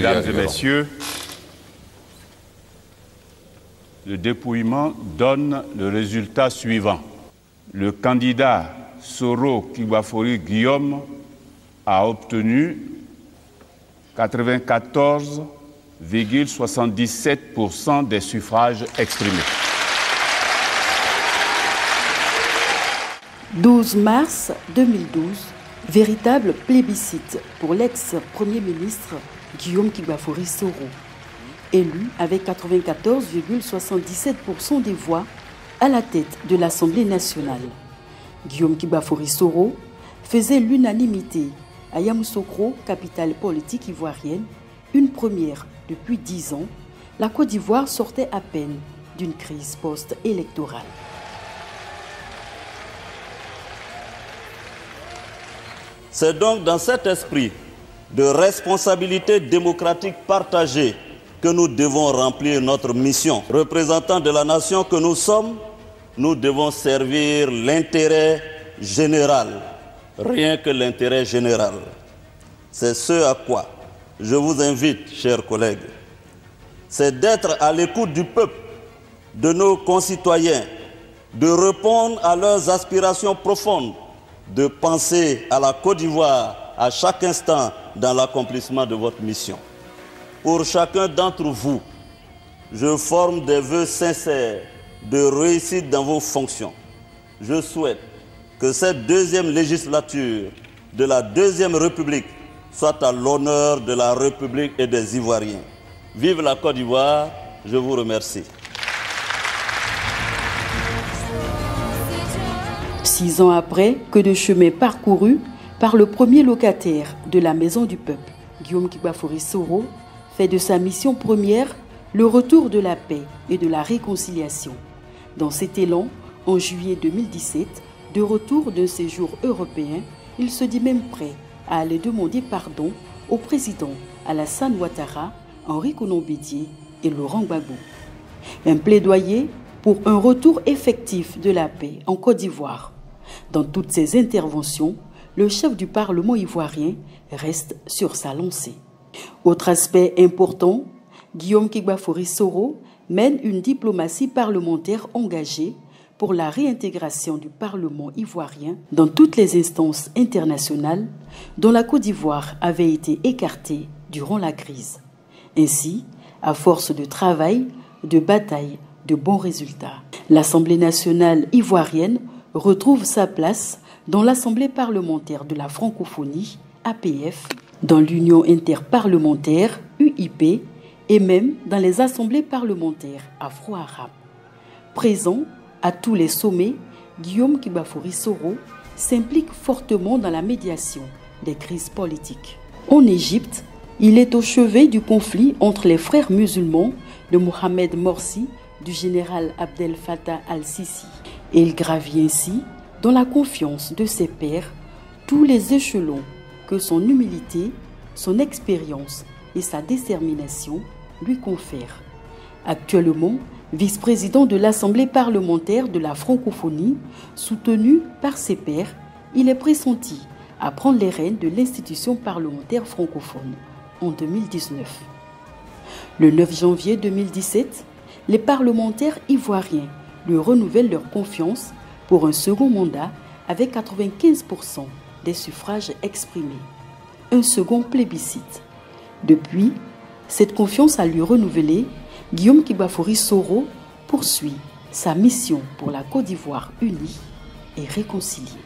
Mesdames et messieurs, le dépouillement donne le résultat suivant. Le candidat Soro Kibafori Guillaume a obtenu 94,77% des suffrages exprimés. 12 mars 2012, véritable plébiscite pour l'ex-premier ministre Guillaume Kibafori Soro, élu avec 94,77% des voix à la tête de l'Assemblée nationale. Guillaume Kibafori Soro faisait l'unanimité à Yamoussoukro, capitale politique ivoirienne, une première depuis 10 ans. La Côte d'Ivoire sortait à peine d'une crise post-électorale. C'est donc dans cet esprit de responsabilité démocratique partagée que nous devons remplir notre mission. Représentants de la nation que nous sommes, nous devons servir l'intérêt général, rien que l'intérêt général. C'est ce à quoi je vous invite, chers collègues, c'est d'être à l'écoute du peuple, de nos concitoyens, de répondre à leurs aspirations profondes, de penser à la Côte d'Ivoire à chaque instant dans l'accomplissement de votre mission. Pour chacun d'entre vous, je forme des vœux sincères de réussite dans vos fonctions. Je souhaite que cette deuxième législature de la Deuxième République soit à l'honneur de la République et des Ivoiriens. Vive la Côte d'Ivoire, je vous remercie. 6 ans après, que de chemin parcouru par le premier locataire de la Maison du Peuple, Guillaume Kibafori Soro, fait de sa mission première le retour de la paix et de la réconciliation. Dans cet élan, en juillet 2017, de retour d'un séjour européen, il se dit même prêt à aller demander pardon au président Alassane Ouattara, Henri Konan Bédié et Laurent Gbagbo. Un plaidoyer pour un retour effectif de la paix en Côte d'Ivoire. Dans toutes ses interventions, le chef du Parlement ivoirien reste sur sa lancée. Autre aspect important, Guillaume Kibafori Soro mène une diplomatie parlementaire engagée pour la réintégration du Parlement ivoirien dans toutes les instances internationales dont la Côte d'Ivoire avait été écartée durant la crise. Ainsi, à force de travail, de bataille, de bons résultats, l'Assemblée nationale ivoirienne retrouve sa place dans l'Assemblée parlementaire de la francophonie, APF, dans l'Union interparlementaire, UIP, et même dans les assemblées parlementaires afro-arabes. Présent à tous les sommets, Guillaume Kibafori Soro s'implique fortement dans la médiation des crises politiques. En Égypte, il est au chevet du conflit entre les frères musulmans de Mohamed Morsi, du général Abdel Fattah al-Sisi. Et il gravit ainsi, dans la confiance de ses pairs, tous les échelons que son humilité, son expérience et sa détermination lui confèrent. Actuellement, vice-président de l'Assemblée parlementaire de la francophonie, soutenu par ses pairs, il est pressenti à prendre les rênes de l'institution parlementaire francophone en 2019. Le 9 janvier 2017, les parlementaires ivoiriens lui renouvellent leur confiance pour un second mandat avec 95% des suffrages exprimés. Un second plébiscite. Depuis, cette confiance à lui renouvelée, Guillaume Kibafori Soro poursuit sa mission pour la Côte d'Ivoire unie et réconciliée.